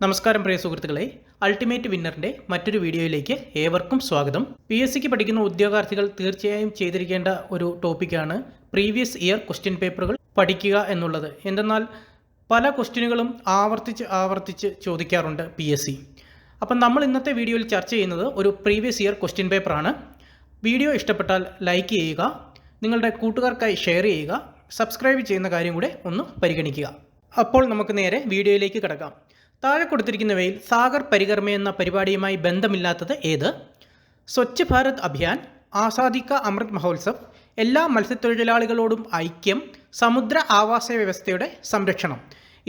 നമസ്കാരം പ്രിയ സുഹൃത്തുക്കളെ, അൾട്ടിമേറ്റ് വിന്നറിൻ്റെ മറ്റൊരു വീഡിയോയിലേക്ക് ഏവർക്കും സ്വാഗതം. PSCക്ക് പഠിക്കുന്ന ഉദ്യോഗാർത്ഥികൾ തീർച്ചയായും ചെയ്തിരിക്കേണ്ട ഒരു ടോപ്പിക്കാണ് പ്രീവിയസ് ഇയർ ക്വസ്റ്റ്യൻ പേപ്പറുകൾ പഠിക്കുക എന്നുള്ളത്. എന്തെന്നാൽ പല ക്വസ്റ്റ്യനുകളും ആവർത്തിച്ച് ചോദിക്കാറുണ്ട് PSC. അപ്പം നമ്മൾ ഇന്നത്തെ വീഡിയോയിൽ ചർച്ച ചെയ്യുന്നത് ഒരു പ്രീവിയസ് ഇയർ ക്വസ്റ്റ്യൻ പേപ്പറാണ്. വീഡിയോ ഇഷ്ടപ്പെട്ടാൽ ലൈക്ക് ചെയ്യുക, നിങ്ങളുടെ കൂട്ടുകാർക്കായി ഷെയർ ചെയ്യുക, സബ്സ്ക്രൈബ് ചെയ്യുന്ന കാര്യം കൂടെ ഒന്ന് പരിഗണിക്കുക. അപ്പോൾ നമുക്ക് നേരെ വീഡിയോയിലേക്ക് കിടക്കാം. താഴെ കൊടുത്തിരിക്കുന്നവയിൽ സാഗർ പരികർമ്മ എന്ന പരിപാടിയുമായി ബന്ധമില്ലാത്തത് ഏത്? സ്വച്ഛ് ഭാരത് അഭിയാൻ, ആസാദി കാ അമൃത് മഹോത്സവ്, എല്ലാ മത്സ്യത്തൊഴിലാളികളോടും ഐക്യം, സമുദ്ര ആവാസ വ്യവസ്ഥയുടെ സംരക്ഷണം.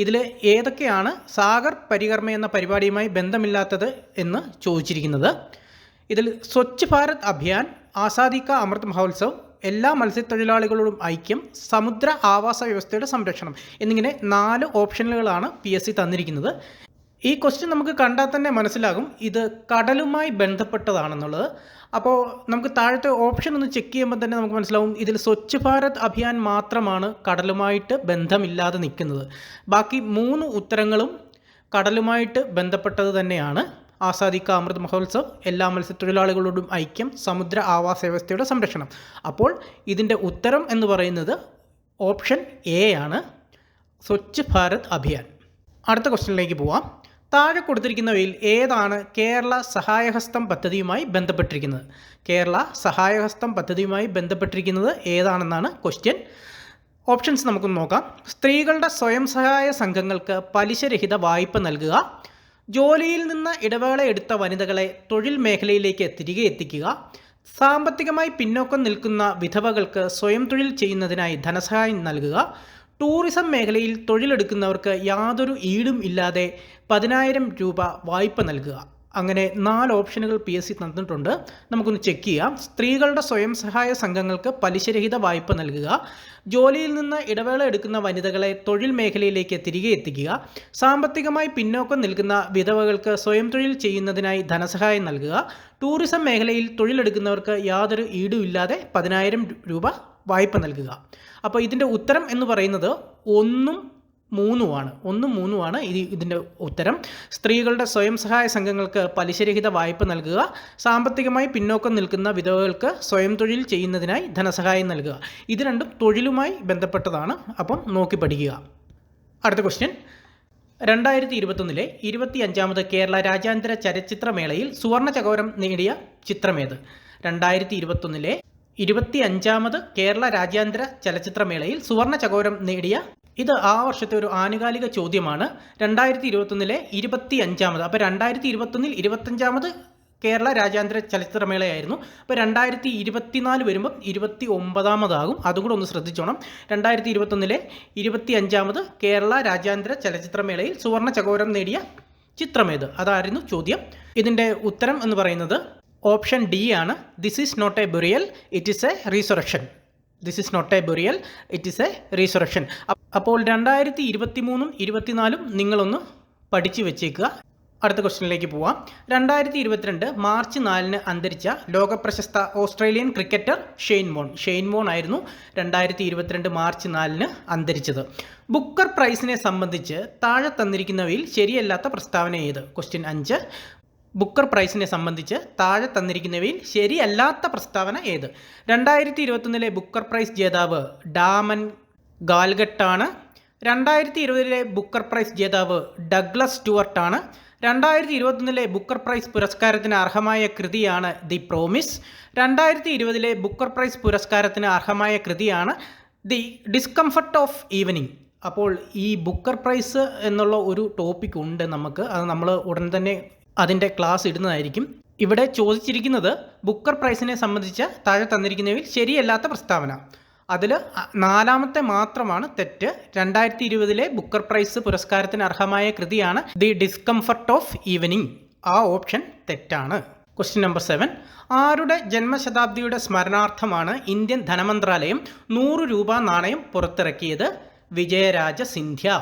ഇതിൽ ഏതൊക്കെയാണ് സാഗർ പരികർമ്മ എന്ന പരിപാടിയുമായി ബന്ധമില്ലാത്തത് എന്ന് ചോദിച്ചിരിക്കുന്നത്? ഇതിൽ സ്വച്ഛ് ഭാരത് അഭിയാൻ, ആസാദി കാ അമൃത് മഹോത്സവ്, എല്ലാ മത്സ്യത്തൊഴിലാളികളോടും ഐക്യം, സമുദ്ര ആവാസ വ്യവസ്ഥയുടെ സംരക്ഷണം എന്നിങ്ങനെ 4 ഓപ്ഷനുകളാണ് PSC തന്നിരിക്കുന്നത്. ഈ ക്വസ്റ്റ്യൻ നമുക്ക് കണ്ടാൽ തന്നെ മനസ്സിലാകും ഇത് കടലുമായി ബന്ധപ്പെട്ടതാണെന്നുള്ളത്. അപ്പോൾ നമുക്ക് താഴത്തെ ഓപ്ഷൻ ഒന്ന് ചെക്ക് ചെയ്യുമ്പോൾ തന്നെ നമുക്ക് മനസ്സിലാവും ഇതിൽ സ്വച്ഛ് ഭാരത് അഭിയാൻ മാത്രമാണ് കടലുമായിട്ട് ബന്ധമില്ലാതെ നിൽക്കുന്നത്. ബാക്കി 3 ഉത്തരങ്ങളും കടലുമായിട്ട് ബന്ധപ്പെട്ടത് തന്നെയാണ്. ആസാദി കാ അമൃത് മഹോത്സവ്, എല്ലാ മത്സ്യത്തൊഴിലാളികളോടും ഐക്യം, സമുദ്ര ആവാസ വ്യവസ്ഥയുടെ സംരക്ഷണം. അപ്പോൾ ഇതിൻ്റെ ഉത്തരം എന്ന് പറയുന്നത് ഓപ്ഷൻ എ ആണ്, സ്വച്ഛ് ഭാരത് അഭിയാൻ. അടുത്ത ക്വസ്റ്റ്യനിലേക്ക് പോവാം. താഴെ കൊടുത്തിരിക്കുന്നവയിൽ ഏതാണ് കേരള സഹായഹസ്തം പദ്ധതിയുമായി ബന്ധപ്പെട്ടിരിക്കുന്നത്? കേരള സഹായഹസ്തം പദ്ധതിയുമായി ബന്ധപ്പെട്ടിരിക്കുന്നത് ഏതാണെന്നാണ് ക്വസ്റ്റ്യൻ. ഓപ്ഷൻസ് നമുക്കൊന്ന് നോക്കാം. സ്ത്രീകളുടെ സ്വയം സഹായ സംഘങ്ങൾക്ക് പലിശരഹിത വായ്പ നൽകുക, ജോലിയിൽ നിന്ന് ഇടവേള എടുത്ത വനിതകളെ തൊഴിൽ മേഖലയിലേക്ക് തിരികെ എത്തിക്കുക, സാമ്പത്തികമായി പിന്നോക്കം നിൽക്കുന്ന വിധവകൾക്ക് സ്വയം തൊഴിൽ ചെയ്യുന്നതിനായി ധനസഹായം നൽകുക, ടൂറിസം മേഖലയിൽ തൊഴിലെടുക്കുന്നവർക്ക് യാതൊരു ഈടും ഇല്ലാതെ 10,000 രൂപ വായ്പ നൽകുക. അങ്ങനെ 4 ഓപ്ഷനുകൾ PSC തന്നിട്ടുണ്ട്. നമുക്കൊന്ന് ചെക്ക് ചെയ്യാം. സ്ത്രീകളുടെ സ്വയം സഹായ സംഘങ്ങൾക്ക് പലിശരഹിത വായ്പ നൽകുക, ജോലിയിൽ നിന്ന് ഇടവേള എടുക്കുന്ന വനിതകളെ തൊഴിൽ മേഖലയിലേക്ക് തിരികെ എത്തിക്കുക, സാമ്പത്തികമായി പിന്നോക്കം നിൽക്കുന്ന വിധവകൾക്ക് സ്വയം തൊഴിൽ ചെയ്യുന്നതിനായി ധനസഹായം നൽകുക, ടൂറിസം മേഖലയിൽ തൊഴിലെടുക്കുന്നവർക്ക് യാതൊരു ഈടും ഇല്ലാതെ 10,000 രൂപ വായ്പ നൽകുക. അപ്പോൾ ഇതിൻ്റെ ഉത്തരം എന്ന് പറയുന്നത് 1ഉം 3ഉമാണ്. ഇതിൻ്റെ ഉത്തരം. സ്ത്രീകളുടെ സ്വയം സഹായ സംഘങ്ങൾക്ക് പലിശരഹിത വായ്പ നൽകുക, സാമ്പത്തികമായി പിന്നോക്കം നിൽക്കുന്ന വിധവകൾക്ക് സ്വയം തൊഴിൽ ചെയ്യുന്നതിനായി ധനസഹായം നൽകുക. ഇത് രണ്ടും തൊഴിലുമായി ബന്ധപ്പെട്ടതാണ്. അപ്പം നോക്കി പഠിക്കുക. അടുത്ത ക്വസ്റ്റ്യൻ. 2021 25ാമത് കേരള രാജ്യാന്തര ചലച്ചിത്രമേളയിൽ സുവർണ ചകോരം നേടിയ ചിത്രമേത്? 2021 25ാമത് കേരള രാജ്യാന്തര ചലച്ചിത്രമേളയിൽ സുവർണ ചകോരം നേടിയ, ഇത് ആ വർഷത്തെ ഒരു ആനുകാലിക ചോദ്യമാണ്. 2021 25ാമത്, അപ്പോൾ 2021 25ാമത് കേരള രാജ്യാന്തര ചലച്ചിത്രമേളയായിരുന്നു. അപ്പോൾ 2024 വരുമ്പം 29ാമതാകും. അതും കൂടെ ഒന്ന് ശ്രദ്ധിച്ചോണം. 2021 25ാമത് കേരള രാജ്യാന്തര ചലച്ചിത്രമേളയിൽ സുവർണ ചകോരം നേടിയ ചിത്രമേത്? അതായിരുന്നു ചോദ്യം. ഇതിൻ്റെ ഉത്തരം എന്ന് പറയുന്നത് ഓപ്ഷൻ ഡി ആണ്. This is not a burial, it is a resurrection. This is not a burial, it is a resurrection. അപ്പോൾ 2023 24 നിങ്ങളൊന്ന് പഠിച്ചു വെച്ചേക്കുക. അടുത്ത ക്വസ്റ്റ്യനിലേക്ക് പോവാം. 2022 മാർച്ച് 4 അന്തരിച്ച ലോകപ്രശസ്ത ഓസ്ട്രേലിയൻ ക്രിക്കറ്റർ ഷെയ്ൻ വോൺ ആയിരുന്നു 2022 മാർച്ച് 4 അന്തരിച്ചത്. ബുക്കർ പ്രൈസിനെ സംബന്ധിച്ച് താഴെ തന്നിരിക്കുന്നവയിൽ ശരിയല്ലാത്ത പ്രസ്താവന ഏത്? ക്വസ്റ്റ്യൻ 5. ബുക്കർ പ്രൈസിനെ സംബന്ധിച്ച് താഴെ തന്നിരിക്കുന്നവയിൽ ശരിയല്ലാത്ത പ്രസ്താവന ഏത്? 2021 ബുക്കർ പ്രൈസ് ജേതാവ് ഡാമൻ ഗാൽഗട്ടാണ്. 2020 ബുക്കർ പ്രൈസ് ജേതാവ് ഡഗ്ലസ് സ്റ്റുവർട്ടാണ്. 2021 ബുക്കർ പ്രൈസ് പുരസ്കാരത്തിന് അർഹമായ കൃതിയാണ് ദി പ്രോമിസ്. 2020 ബുക്കർ പ്രൈസ് പുരസ്കാരത്തിന് അർഹമായ കൃതിയാണ് ദി ഡിസ്കംഫർട്ട് ഓഫ് ഈവനിങ്. അപ്പോൾ ഈ ബുക്കർ പ്രൈസ് എന്നുള്ള ഒരു ടോപ്പിക് ഉണ്ട് നമുക്ക്. അത് നമ്മൾ ഉടൻ തന്നെ അതിൻ്റെ ക്ലാസ് ഇടുന്നതായിരിക്കും. ഇവിടെ ചോദിച്ചിരിക്കുന്നത് ബുക്കർ പ്രൈസിനെ സംബന്ധിച്ച് താഴെ തന്നിരിക്കുന്നവയിൽ ശരിയല്ലാത്ത പ്രസ്താവന. അതിൽ 4ാമത്തെ മാത്രമാണ് തെറ്റ്. 2020 ബുക്കർ പ്രൈസ് പുരസ്കാരത്തിന് അർഹമായ കൃതിയാണ് ദി ഡിസ്കംഫർട്ട് ഓഫ് ഈവനിങ്. ആ ഓപ്ഷൻ തെറ്റാണ്. Question number 7. ആരുടെ ജന്മശതാബ്ദിയുടെ സ്മരണാർത്ഥമാണ് ഇന്ത്യൻ ധനമന്ത്രാലയം 100 രൂപ നാണയം പുറത്തിറക്കിയത്? വിജയരാജ സിന്ധ്യ.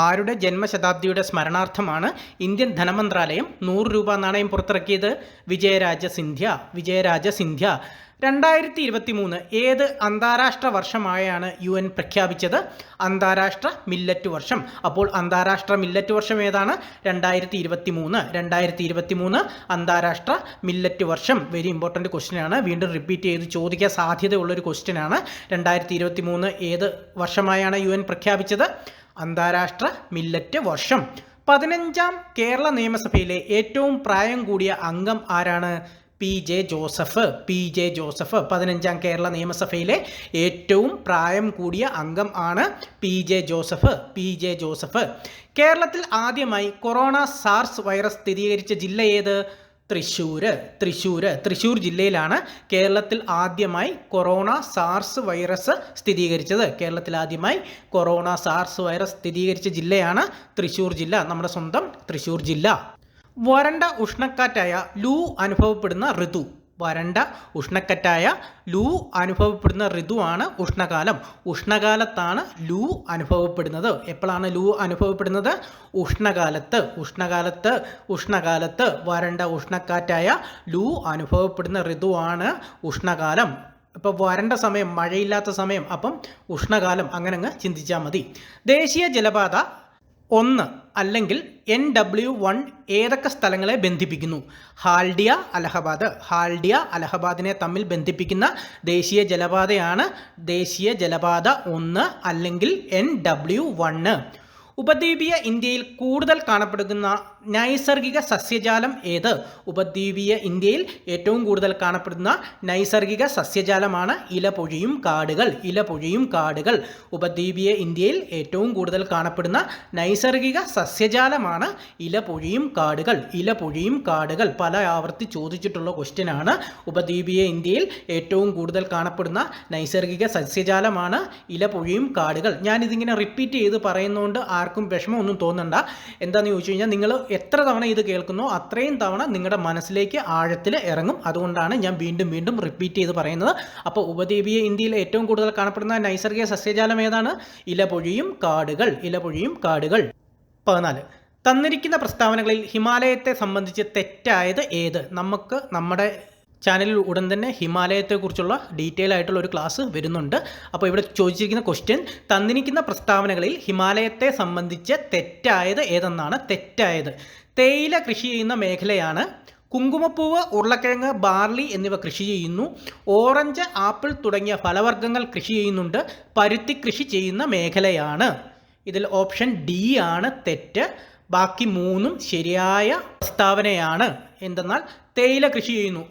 ആരുടെ ജന്മശതാബ്ദിയുടെ സ്മരണാർത്ഥമാണ് ഇന്ത്യൻ ധനമന്ത്രാലയം 100 രൂപ നാണയം പുറത്തിറക്കിയത്? വിജയരാജ സിന്ധ്യ. 2023 ഏത് അന്താരാഷ്ട്ര വർഷമായാണ് UN പ്രഖ്യാപിച്ചത്? അന്താരാഷ്ട്ര മില്ലറ്റ് വർഷം. അപ്പോൾ അന്താരാഷ്ട്ര മില്ലറ്റ് വർഷം ഏതാണ്? 2023 അന്താരാഷ്ട്ര മില്ലറ്റ് വർഷം. വെരി ഇമ്പോർട്ടൻറ്റ് ക്വസ്റ്റ്യൻ ആണ്. വീണ്ടും റിപ്പീറ്റ് ചെയ്ത് ചോദിക്കാൻ സാധ്യതയുള്ളൊരു ക്വസ്റ്റ്യൻ ആണ്. 2023 ഏത് വർഷമായാണ് UN പ്രഖ്യാപിച്ചത്? അന്താരാഷ്ട്ര മില്ലറ്റ് വർഷം. 15ാം കേരള നിയമസഭയിലെ ഏറ്റവും പ്രായം കൂടിയ അംഗം ആരാണ്? PJ Joseph. 15ാം കേരള നിയമസഭയിലെ ഏറ്റവും പ്രായം കൂടിയ അംഗം ആണ് PJ ജോസഫ്. കേരളത്തിൽ ആദ്യമായി കൊറോണ സാർസ് വൈറസ് സ്ഥിരീകരിച്ച ജില്ല ഏത്? തൃശ്ശൂർ ജില്ലയിലാണ് കേരളത്തിൽ ആദ്യമായി കൊറോണ സാർസ് വൈറസ് സ്ഥിരീകരിച്ചത്. സ്ഥിരീകരിച്ച ജില്ലയാണ് തൃശ്ശൂർ ജില്ല, നമ്മുടെ സ്വന്തം തൃശ്ശൂർ ജില്ല. വരണ്ട ഉഷ്ണക്കാറ്റായ ലൂ അനുഭവപ്പെടുന്ന ഋതുവാണ് ഉഷ്ണകാലം. ഉഷ്ണകാലത്താണ് ലൂ അനുഭവപ്പെടുന്നത്. എപ്പോഴാണ് ലൂ അനുഭവപ്പെടുന്നത്? ഉഷ്ണകാലത്ത് വരണ്ട ഉഷ്ണക്കാറ്റായ ലൂ അനുഭവപ്പെടുന്ന ഋതുവാണ് ഉഷ്ണകാലം. ഇപ്പോൾ വരണ്ട സമയം, മഴയില്ലാത്ത സമയം, അപ്പം ഉഷ്ണകാലം, അങ്ങനെ അങ്ങ് ചിന്തിച്ചാൽ മതി. ദേശീയ ജലപാത 1 അല്ലെങ്കിൽ NW1 ഏതൊക്കെ സ്ഥലങ്ങളെ ബന്ധിപ്പിക്കുന്നു? ഹാൽഡിയ അലഹബാദിനെ തമ്മിൽ ബന്ധിപ്പിക്കുന്ന ദേശീയ ജലപാതയാണ് ദേശീയ ജലപാത 1 അല്ലെങ്കിൽ NW1. ഉപദ്വീപീയ ഇന്ത്യയിൽ കൂടുതൽ കാണപ്പെടുന്ന നൈസർഗിക സസ്യജാലം ഏത്? ഉപദ്വീപീയ ഇന്ത്യയിൽ ഏറ്റവും കൂടുതൽ കാണപ്പെടുന്ന നൈസർഗിക സസ്യജാലമാണ് ഇലപൊഴിയും കാടുകൾ. ഉപദ്വീപീയ ഇന്ത്യയിൽ ഏറ്റവും കൂടുതൽ കാണപ്പെടുന്ന നൈസർഗിക സസ്യജാലമാണ് ഇലപൊഴിയും കാടുകൾ. പല ആവർത്തി ചോദിച്ചിട്ടുള്ള ക്വസ്റ്റ്യൻ ആണ്. ഉപദ്വീപീയ ഇന്ത്യയിൽ ഏറ്റവും കൂടുതൽ കാണപ്പെടുന്ന നൈസർഗിക സസ്യജാലമാണ് ഇലപൊഴിയും കാടുകൾ. ഞാനിതിങ്ങനെ റിപ്പീറ്റ് ചെയ്ത് പറയുന്നതുകൊണ്ട് ആർക്കും വിഷമമൊന്നും തോന്നണ്ട. എന്താണെന്ന് ചോദിച്ചു കഴിഞ്ഞാൽ, നിങ്ങൾ എത്ര തവണ ഇത് കേൾക്കുന്നോ അത്രയും തവണ നിങ്ങളുടെ മനസ്സിലേക്ക് ആഴത്തിൽ ഇറങ്ങും. അതുകൊണ്ടാണ് ഞാൻ വീണ്ടും റിപ്പീറ്റ് ചെയ്ത് പറയുന്നത്. അപ്പോൾ ഉപദ്വീപീയ ഇന്ത്യയിൽ ഏറ്റവും കൂടുതൽ കാണപ്പെടുന്ന നൈസർഗിക സസ്യജാലം ഏതാണ്? ഇലപൊഴിയും കാടുകൾ. 14. തന്നിരിക്കുന്ന പ്രസ്താവനകളിൽ ഹിമാലയത്തെ സംബന്ധിച്ച് തെറ്റായത് ഏത്? നമ്മുടെ ചാനലിൽ ഉടൻ തന്നെ ഹിമാലയത്തെക്കുറിച്ചുള്ള ഡീറ്റെയിൽ ആയിട്ടുള്ള ഒരു ക്ലാസ് വരുന്നുണ്ട്. അപ്പോൾ ഇവിടെ ചോദിച്ചിരിക്കുന്ന ക്വസ്റ്റ്യൻ, തന്നിരിക്കുന്ന പ്രസ്താവനകളിൽ ഹിമാലയത്തെ സംബന്ധിച്ച് തെറ്റായത് ഏതെന്നാണ്. തേയില കൃഷി ചെയ്യുന്ന മേഖലയാണ്. കുങ്കുമപ്പൂവ്, ഉരുളക്കിഴങ്ങ്, ബാർലി എന്നിവ കൃഷി ചെയ്യുന്നു. ഓറഞ്ച്, ആപ്പിൾ തുടങ്ങിയ ഫലവർഗ്ഗങ്ങൾ കൃഷി ചെയ്യുന്നുണ്ട്. പരുത്തി കൃഷി ചെയ്യുന്ന മേഖലയാണ്. ഇതിൽ ഓപ്ഷൻ ഡി ആണ് തെറ്റ്. ബാക്കി 3ഉം ശരിയായ പ്രസ്താവനയാണ്. എന്തെന്നാൽ തേയില കൃഷി ചെയ്യുന്നു.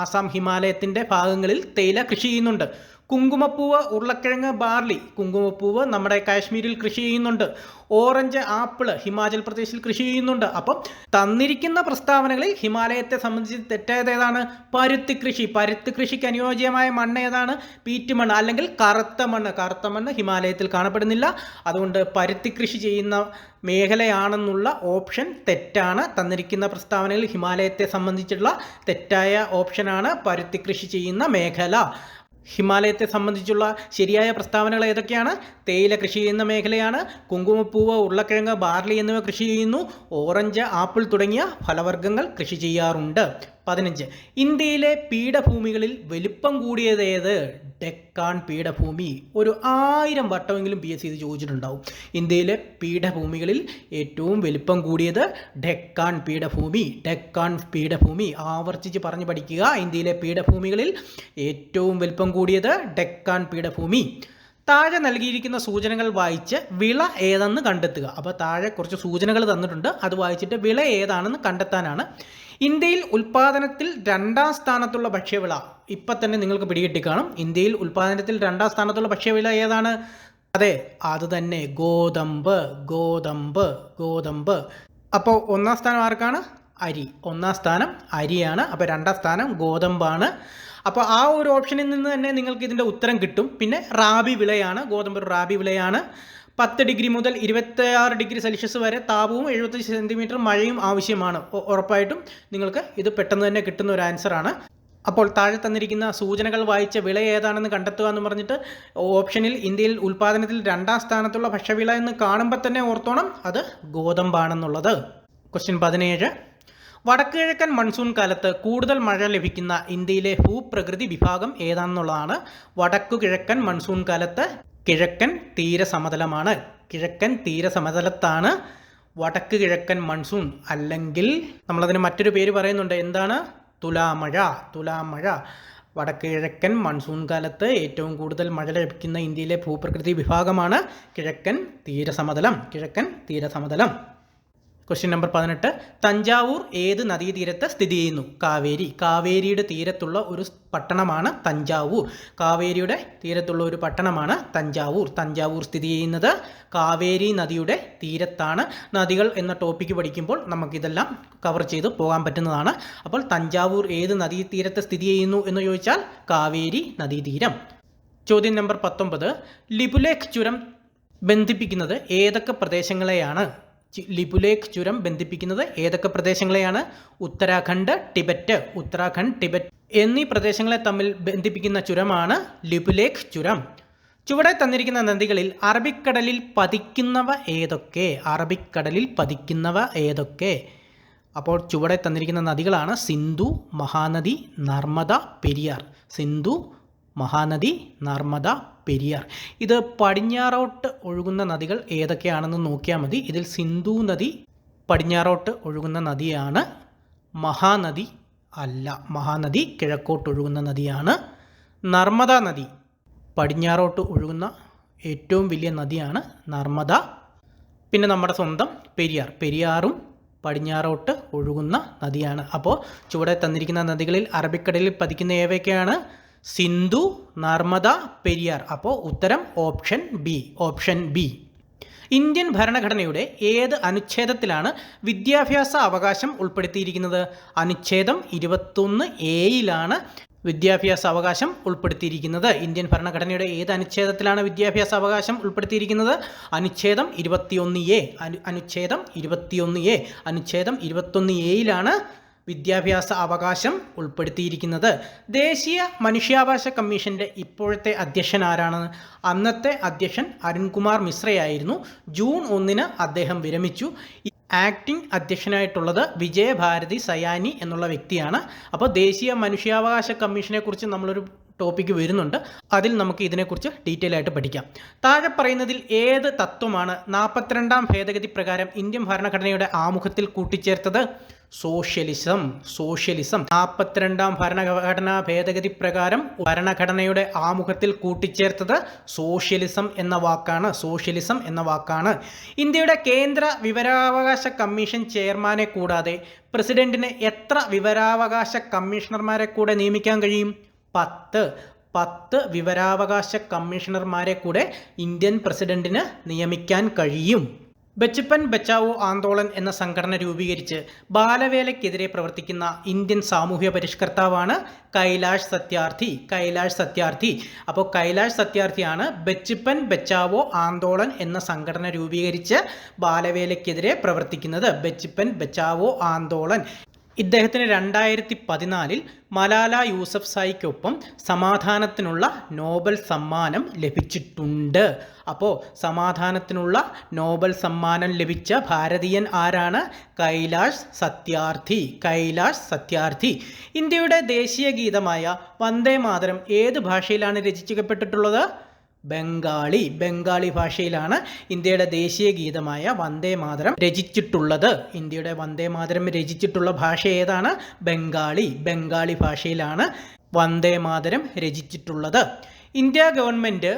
ആസാം ഹിമാലയത്തിൻ്റെ ഭാഗങ്ങളിൽ തേയില കൃഷി ചെയ്യുന്നുണ്ട്. കുങ്കുമപ്പൂവ്, ഉരുളക്കിഴങ്ങ്, ബാർലി. കുങ്കുമപ്പൂവ് നമ്മുടെ കാശ്മീരിൽ കൃഷി ചെയ്യുന്നുണ്ട്. ഓറഞ്ച്, ആപ്പിൾ ഹിമാചൽ പ്രദേശിൽ കൃഷി ചെയ്യുന്നുണ്ട്. അപ്പം തന്നിരിക്കുന്ന പ്രസ്താവനകളിൽ ഹിമാലയത്തെ സംബന്ധിച്ച് തെറ്റായത് ഏതാണ്? പരുത്തി കൃഷിക്ക് അനുയോജ്യമായ മണ്ണ് ഏതാണ്? പീറ്റ് മണ്ണ് അല്ലെങ്കിൽ കറുത്ത മണ്ണ് ഹിമാലയത്തിൽ കാണപ്പെടുന്നില്ല. അതുകൊണ്ട് പരുത്തി കൃഷി ചെയ്യുന്ന മേഖലയാണെന്നുള്ള ഓപ്ഷൻ തെറ്റാണ്. തന്നിരിക്കുന്ന പ്രസ്താവനയിൽ ഹിമാലയത്തെ സംബന്ധിച്ചുള്ള തെറ്റായ ഓപ്ഷനാണ് പരുത്തി കൃഷി ചെയ്യുന്ന മേഖല. ഹിമാലയത്തെ സംബന്ധിച്ചുള്ള ശരിയായ പ്രസ്താവനകൾ ഏതൊക്കെയാണ്? തേയില കൃഷി ചെയ്യുന്ന മേഖലയാണ്. കുങ്കുമപ്പൂവ്, ഉരുളക്കിഴങ്ങ്, ബാർലി എന്നിവ കൃഷി ചെയ്യുന്നു. ഓറഞ്ച്, ആപ്പിൾ തുടങ്ങിയ ഫലവർഗ്ഗങ്ങൾ കൃഷി ചെയ്യാറുണ്ട്. 15. ഇന്ത്യയിലെ പീഠഭൂമികളിൽ വലിപ്പം കൂടിയത് ഏത്? ഡെക്കാൻ പീഠഭൂമി. ഒരു 1000 വട്ടമെങ്കിലും PSC ഇത് ചോദിച്ചിട്ടുണ്ടാവും. ഇന്ത്യയിലെ പീഠഭൂമികളിൽ ഏറ്റവും വലിപ്പം കൂടിയത് ഡെക്കാൻ പീഠഭൂമി. ആവർത്തിച്ച് പറഞ്ഞു പഠിക്കുക. ഇന്ത്യയിലെ പീഠഭൂമികളിൽ ഏറ്റവും വലിപ്പം കൂടിയത് ഡെക്കാൻ പീഠഭൂമി. താഴെ നൽകിയിരിക്കുന്ന സൂചനകൾ വായിച്ച് വിള ഏതെന്ന് കണ്ടെത്തുക. അപ്പോൾ താഴെ കുറച്ച് സൂചനകൾ തന്നിട്ടുണ്ട്. അത് വായിച്ചിട്ട് വിള ഏതാണെന്ന് കണ്ടെത്താനാണ്. ഇന്ത്യയിൽ ഉൽപ്പാദനത്തിൽ 2ാം സ്ഥാനത്തുള്ള ഭക്ഷ്യവിള. ഇപ്പം തന്നെ നിങ്ങൾക്ക് പിടികിട്ടിക്കാണും. ഇന്ത്യയിൽ ഉൽപ്പാദനത്തിൽ 2ാം സ്ഥാനത്തുള്ള ഭക്ഷ്യവിള ഏതാണ്? അതെ, അത് തന്നെ, ഗോതമ്പ്. അപ്പോൾ 1ാം സ്ഥാനം ആർക്കാണ്? അരി. 1ാം സ്ഥാനം അരിയാണ്. അപ്പോൾ 2ാം സ്ഥാനം ഗോതമ്പാണ്. അപ്പോൾ ആ ഒരു ഓപ്ഷനിൽ നിന്ന് തന്നെ നിങ്ങൾക്ക് ഇതിൻ്റെ ഉത്തരം കിട്ടും. പിന്നെ റാബി വിളയാണ്. ഗോതമ്പ് ഒരു റാബി വിളയാണ്. 10 ഡിഗ്രി മുതൽ 26 ഡിഗ്രി സെൽഷ്യസ് വരെ താപവും 75 സെൻറ്റിമീറ്റർ മഴയും ആവശ്യമാണ്. ഉറപ്പായിട്ടും നിങ്ങൾക്ക് ഇത് പെട്ടെന്ന് തന്നെ കിട്ടുന്ന ഒരു ആൻസറാണ്. അപ്പോൾ താഴെ തന്നിരിക്കുന്ന സൂചനകൾ വായിച്ച വിള ഏതാണെന്ന് കണ്ടെത്തുക എന്ന് പറഞ്ഞിട്ട് ഓപ്ഷനിൽ ഇന്ത്യയിൽ ഉൽപ്പാദനത്തിൽ 2ാം സ്ഥാനത്തുള്ള ഭക്ഷ്യവിള എന്ന് കാണുമ്പോൾ തന്നെ ഓർത്തോണം അത് ഗോതമ്പാണെന്നുള്ളത്. ക്വസ്റ്റ്യൻ 17. വടക്ക് കിഴക്കൻ മൺസൂൺ കാലത്ത് കൂടുതൽ മഴ ലഭിക്കുന്ന ഇന്ത്യയിലെ ഭൂപ്രകൃതി വിഭാഗം ഏതാണെന്നുള്ളതാണ്. വടക്കു കിഴക്കൻ മൺസൂൺ കാലത്ത് കിഴക്കൻ തീരസമതലമാണ്. കിഴക്കൻ തീരസമതലത്താണ് വടക്ക് കിഴക്കൻ മൺസൂൺ, അല്ലെങ്കിൽ നമ്മളതിന് മറ്റൊരു പേര് പറയുന്നുണ്ട്. എന്താണ്? തുലാമഴ. തുലാമഴ. വടക്ക് കിഴക്കൻ മൺസൂൺ കാലത്ത് ഏറ്റവും കൂടുതൽ മഴ ലഭിക്കുന്ന ഇന്ത്യയിലെ ഭൂപ്രകൃതി വിഭാഗമാണ് കിഴക്കൻ തീരസമതലം. കിഴക്കൻ തീരസമതലം. Question number 18. തഞ്ചാവൂർ ഏത് നദീതീരത്ത് സ്ഥിതി ചെയ്യുന്നു? കാവേരി. കാവേരിയുടെ തീരത്തുള്ള ഒരു പട്ടണമാണ് തഞ്ചാവൂർ. കാവേരിയുടെ തീരത്തുള്ള ഒരു പട്ടണമാണ് തഞ്ചാവൂർ. തഞ്ചാവൂർ സ്ഥിതി ചെയ്യുന്നത് കാവേരി നദിയുടെ തീരത്താണ്. നദികൾ എന്ന ടോപ്പിക്ക് പഠിക്കുമ്പോൾ നമുക്കിതെല്ലാം കവർ ചെയ്ത് പോകാൻ പറ്റുന്നതാണ്. അപ്പോൾ തഞ്ചാവൂർ ഏത് നദീതീരത്ത് സ്ഥിതി ചെയ്യുന്നു എന്ന് ചോദിച്ചാൽ കാവേരി നദീതീരം. ചോദ്യം നമ്പർ 19. ലിപുലേഖ് ചുരം ബന്ധിപ്പിക്കുന്നത് ഏതൊക്കെ പ്രദേശങ്ങളെയാണ്? ലിപുലേഖ് ചുരം ബന്ധിപ്പിക്കുന്നത് ഏതൊക്കെ പ്രദേശങ്ങളെയാണ്? ഉത്തരാഖണ്ഡ്, ടിബറ്റ്. ഉത്തരാഖണ്ഡ്, ടിബറ്റ് എന്നീ പ്രദേശങ്ങളെ തമ്മിൽ ബന്ധിപ്പിക്കുന്ന ചുരമാണ് ലിപുലേഖ് ചുരം. ചുവടെ തന്നിരിക്കുന്ന നദികളിൽ അറബിക്കടലിൽ പതിക്കുന്നവ ഏതൊക്കെ? അറബിക്കടലിൽ പതിക്കുന്നവ ഏതൊക്കെ? അപ്പോൾ ചുവടെ തന്നിരിക്കുന്ന നദികളാണ് സിന്ധു, മഹാനദി, നർമ്മദ, പെരിയാർ. സിന്ധു, മഹാനദി, നർമ്മദ, പെരിയാർ. ഇത് പടിഞ്ഞാറോട്ട് ഒഴുകുന്ന നദികൾ ഏതൊക്കെയാണെന്ന് നോക്കിയാൽ മതി. ഇതിൽ സിന്ധു നദി പടിഞ്ഞാറോട്ട് ഒഴുകുന്ന നദിയാണ്. മഹാനദി അല്ല. മഹാനദി കിഴക്കോട്ട് ഒഴുകുന്ന നദിയാണ്. നർമ്മദ നദി പടിഞ്ഞാറോട്ട് ഒഴുകുന്ന ഏറ്റവും വലിയ നദിയാണ് നർമ്മദ. പിന്നെ നമ്മുടെ സ്വന്തം പെരിയാർ. പെരിയാറും പടിഞ്ഞാറോട്ട് ഒഴുകുന്ന നദിയാണ്. അപ്പോൾ ചുവടെ തന്നിരിക്കുന്ന നദികളിൽ അറബിക്കടലിൽ പതിക്കുന്ന ഏവയൊക്കെയാണ്? സിന്ധു, നർമ്മദ, പെരിയാർ. അപ്പോൾ ഉത്തരം option B. Option B. Indian ഭരണഘടനയുടെ ഏത് അനുച്ഛേദത്തിലാണ് വിദ്യാഭ്യാസ അവകാശം ഉൾപ്പെടുത്തിയിരിക്കുന്നത്? അനുച്ഛേദം 21A വിദ്യാഭ്യാസ അവകാശം ഉൾപ്പെടുത്തിയിരിക്കുന്നത്. ഇന്ത്യൻ ഭരണഘടനയുടെ ഏത് അനുച്ഛേദത്തിലാണ് വിദ്യാഭ്യാസ അവകാശം ഉൾപ്പെടുത്തിയിരിക്കുന്നത്? അനുച്ഛേദം 21A. അനുച്ഛേദം 21A. അനുച്ഛേദം 21A വിദ്യാഭ്യാസ അവകാശം ഉൾപ്പെടുത്തിയിരിക്കുന്നത്. ദേശീയ മനുഷ്യാവകാശ കമ്മീഷൻ്റെ ഇപ്പോഴത്തെ അധ്യക്ഷൻ ആരാണ്? അന്നത്തെ അധ്യക്ഷൻ അരുൺകുമാർ മിശ്രയായിരുന്നു. ജൂൺ 1 അദ്ദേഹം വിരമിച്ചു. ആക്ടിംഗ് അധ്യക്ഷനായിട്ടുള്ളത് വിജയഭാരതി സയാനി എന്നുള്ള വ്യക്തിയാണ്. അപ്പോൾ ദേശീയ മനുഷ്യാവകാശ കമ്മീഷനെ കുറിച്ച് നമ്മളൊരു ടോപ്പിക്ക് വരുന്നുണ്ട്. അതിൽ നമുക്ക് ഇതിനെക്കുറിച്ച് ഡീറ്റെയിൽ ആയിട്ട് പഠിക്കാം. താഴെ പറയുന്നതിൽ ഏത് തത്വമാണ് 42ാം ഭേദഗതി പ്രകാരം ഇന്ത്യൻ ഭരണഘടനയുടെ ആമുഖത്തിൽ കൂട്ടിച്ചേർത്തത്? സോഷ്യലിസം. സോഷ്യലിസം. 42ാം ഭരണഘടനാ ഭേദഗതി പ്രകാരം ഭരണഘടനയുടെ ആമുഖത്തിൽ കൂട്ടിച്ചേർത്തത് സോഷ്യലിസം എന്ന വാക്കാണ്. സോഷ്യലിസം എന്ന വാക്കാണ്. ഇന്ത്യയുടെ കേന്ദ്ര വിവരാവകാശ കമ്മീഷൻ ചെയർമാനെ കൂടാതെ പ്രസിഡന്റിന് എത്ര വിവരാവകാശ കമ്മീഷണർമാരെ കൂടെ നിയമിക്കാൻ കഴിയും? 10 വിവരാവകാശ കമ്മീഷണർമാരെ കൂടെ ഇന്ത്യൻ പ്രസിഡന്റിന് നിയമിക്കാൻ കഴിയും. ബച്പൻ ബച്ചാവോ ആന്തോളൻ എന്ന സംഘടന രൂപീകരിച്ച് ബാലവേലയ്ക്കെതിരെ പ്രവർത്തിക്കുന്ന ഇന്ത്യൻ സാമൂഹ്യ പരിഷ്കർത്താവാണ് കൈലാഷ് സത്യാർത്ഥി. കൈലാഷ് സത്യാർത്ഥി. അപ്പോൾ കൈലാഷ് സത്യാർത്ഥിയാണ് ബച്പൻ ബച്ചാവോ ആന്തോളൻ എന്ന സംഘടന രൂപീകരിച്ച് ബാലവേലയ്ക്കെതിരെ പ്രവർത്തിക്കുന്നത്. ബച്പൻ ബച്ചാവോ ആന്തോളൻ. ഇദ്ദേഹത്തിന് 2014 മലാല യൂസഫ്സായിക്കൊപ്പം സമാധാനത്തിനുള്ള നോബൽ സമ്മാനം ലഭിച്ചിട്ടുണ്ട്. അപ്പോൾ സമാധാനത്തിനുള്ള നോബൽ സമ്മാനം ലഭിച്ച ഭാരതീയൻ ആരാണ്? കൈലാഷ് സത്യാർത്ഥി. കൈലാഷ് സത്യാർത്ഥി. ഇന്ത്യയുടെ ദേശീയ ഗീതമായ വന്ദേ മാതരം ഏത് ഭാഷയിലാണ് രചിക്കപ്പെട്ടിട്ടുള്ളത്? ബംഗാളി. ബംഗാളി ഭാഷയിലാണ് ഇന്ത്യയുടെ ദേശീയ ഗീതമായ വന്ദേ മാതരം രചിച്ചിട്ടുള്ളത്. ഇന്ത്യയുടെ വന്ദേ മാതരം രചിച്ചിട്ടുള്ള ഭാഷ ഏതാണ്? ബംഗാളി. ബംഗാളി ഭാഷയിലാണ് വന്ദേ മാതരം രചിച്ചിട്ടുള്ളത്. ഇന്ത്യ ഗവൺമെൻറ്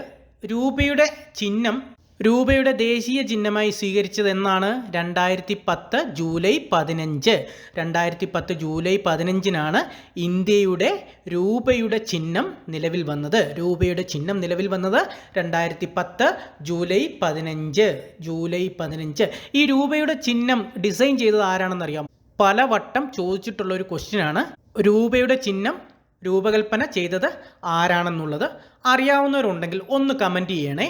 രൂപയുടെ ദേശീയ ചിഹ്നമായി സ്വീകരിച്ചത് എന്നാണ്? 2010 ജൂലൈ 15. 2010 ജൂലൈ 15 ഇന്ത്യയുടെ രൂപയുടെ ചിഹ്നം നിലവിൽ വന്നത്. രൂപയുടെ ചിഹ്നം നിലവിൽ വന്നത് 2010 ജൂലൈ 15. ജൂലൈ 15. ഈ രൂപയുടെ ചിഹ്നം ഡിസൈൻ ചെയ്തത് ആരാണെന്നറിയാം? പലവട്ടം ചോദിച്ചിട്ടുള്ള ഒരു ക്വസ്റ്റ്യനാണ്. രൂപയുടെ ചിഹ്നം രൂപകൽപ്പന ചെയ്തത് ആരാണെന്നുള്ളത് അറിയാവുന്നവരുണ്ടെങ്കിൽ ഒന്ന് കമൻറ്റ് ചെയ്യണേ.